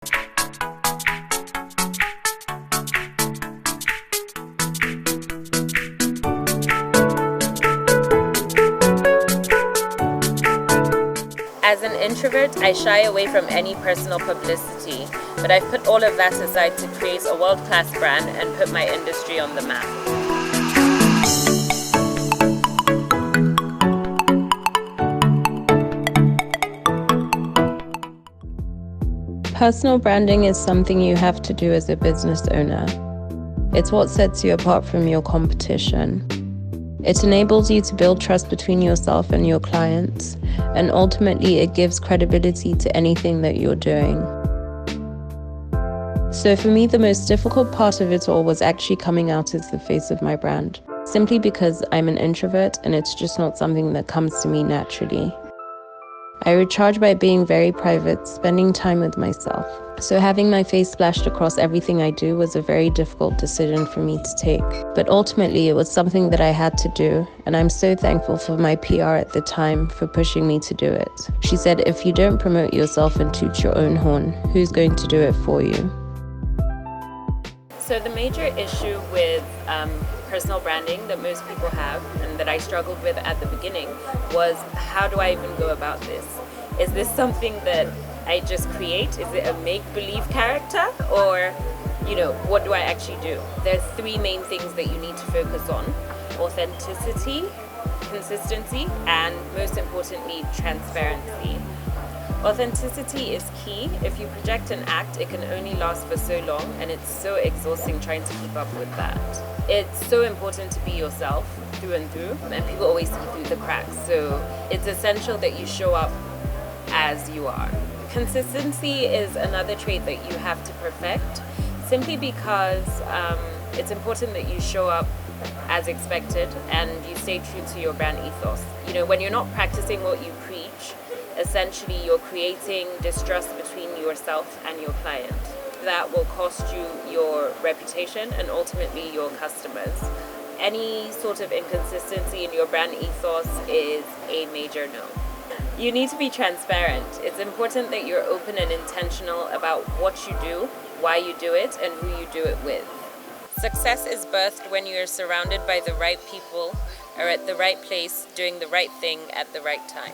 As an introvert, I shy away from any personal publicity, but I've put all of that aside to create a world-class brand and put my industry on the map. Personal branding is something you have to do as a business owner. It's what sets you apart from your competition. It enables you to build trust between yourself and your clients, and ultimately it gives credibility to anything that you're doing. So for me, the most difficult part of it all was actually coming out as the face of my brand, simply because I'm an introvert and it's just not something that comes to me naturally. I recharge by being very private, spending time with myself. So having my face splashed across everything I do was a very difficult decision for me to take. But ultimately, it was something that I had to do, and I'm so thankful for my PR at the time for pushing me to do it. She said, if you don't promote yourself and toot your own horn, who's going to do it for you? So the major issue with personal branding that most people have, and that I struggled with at the beginning, was how do I even go about this? Is this something that I just create? Is it a make-believe character? Or, what do I actually do? There's three main things that you need to focus on: authenticity, consistency, and most importantly, transparency. Authenticity is key. If you project an act, it can only last for so long, and it's so exhausting trying to keep up with that. It's so important to be yourself through and through, and people always see through the cracks. So it's essential that you show up as you are. Consistency is another trait that you have to perfect, simply because it's important that you show up as expected and you stay true to your brand ethos. When you're not practicing what you preach, essentially you're creating distrust between yourself and your client. That will cost you your reputation and ultimately your customers. Any sort of inconsistency in your brand ethos is a major no. You need to be transparent. It's important that you're open and intentional about what you do, why you do it, and who you do it with. Success is birthed when you're surrounded by the right people, or at the right place, doing the right thing at the right time.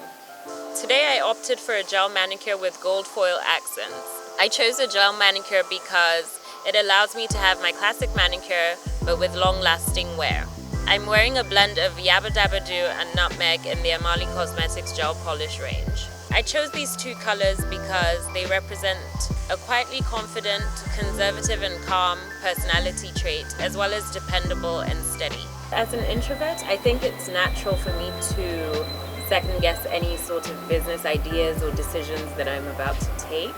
Today I opted for a gel manicure with gold foil accents. I chose a gel manicure because it allows me to have my classic manicure but with long-lasting wear. I'm wearing a blend of Yabba Dabba Doo and Nutmeg in the Amali Cosmetics gel polish range. I chose these two colors because they represent a quietly confident, conservative and calm personality trait, as well as dependable and steady. As an introvert, I think it's natural for me to second guess any sort of business ideas or decisions that I'm about to take.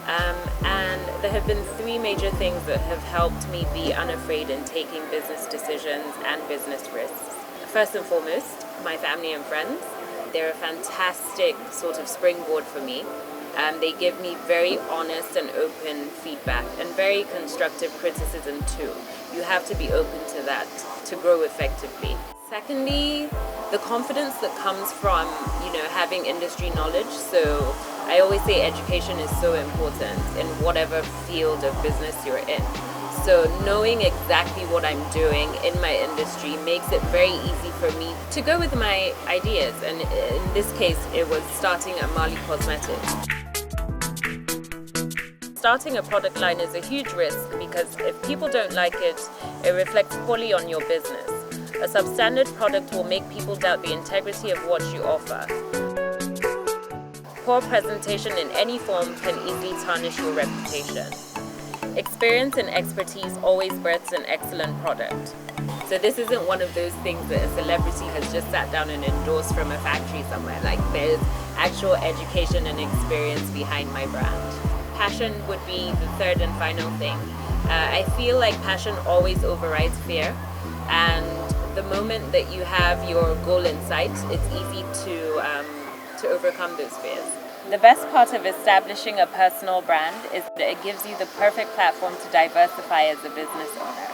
And there have been three major things that have helped me be unafraid in taking business decisions and business risks. First and foremost, my family and friends. They're a fantastic sort of springboard for me. They give me very honest and open feedback and very constructive criticism too. You have to be open to that to grow effectively. Secondly, the confidence that comes from, having industry knowledge. So I always say education is so important in whatever field of business you're in. So knowing exactly what I'm doing in my industry makes it very easy for me to go with my ideas. And in this case, it was starting Amali Cosmetics. Starting a product line is a huge risk because if people don't like it, it reflects poorly on your business. A substandard product will make people doubt the integrity of what you offer. Poor presentation in any form can easily tarnish your reputation. Experience and expertise always births an excellent product. So this isn't one of those things that a celebrity has just sat down and endorsed from a factory somewhere. Like, there's actual education and experience behind my brand. Passion would be the third and final thing. I feel like passion always overrides fear, and the moment that you have your goal in sight, it's easy to overcome those fears. The best part of establishing a personal brand is that it gives you the perfect platform to diversify as a business owner.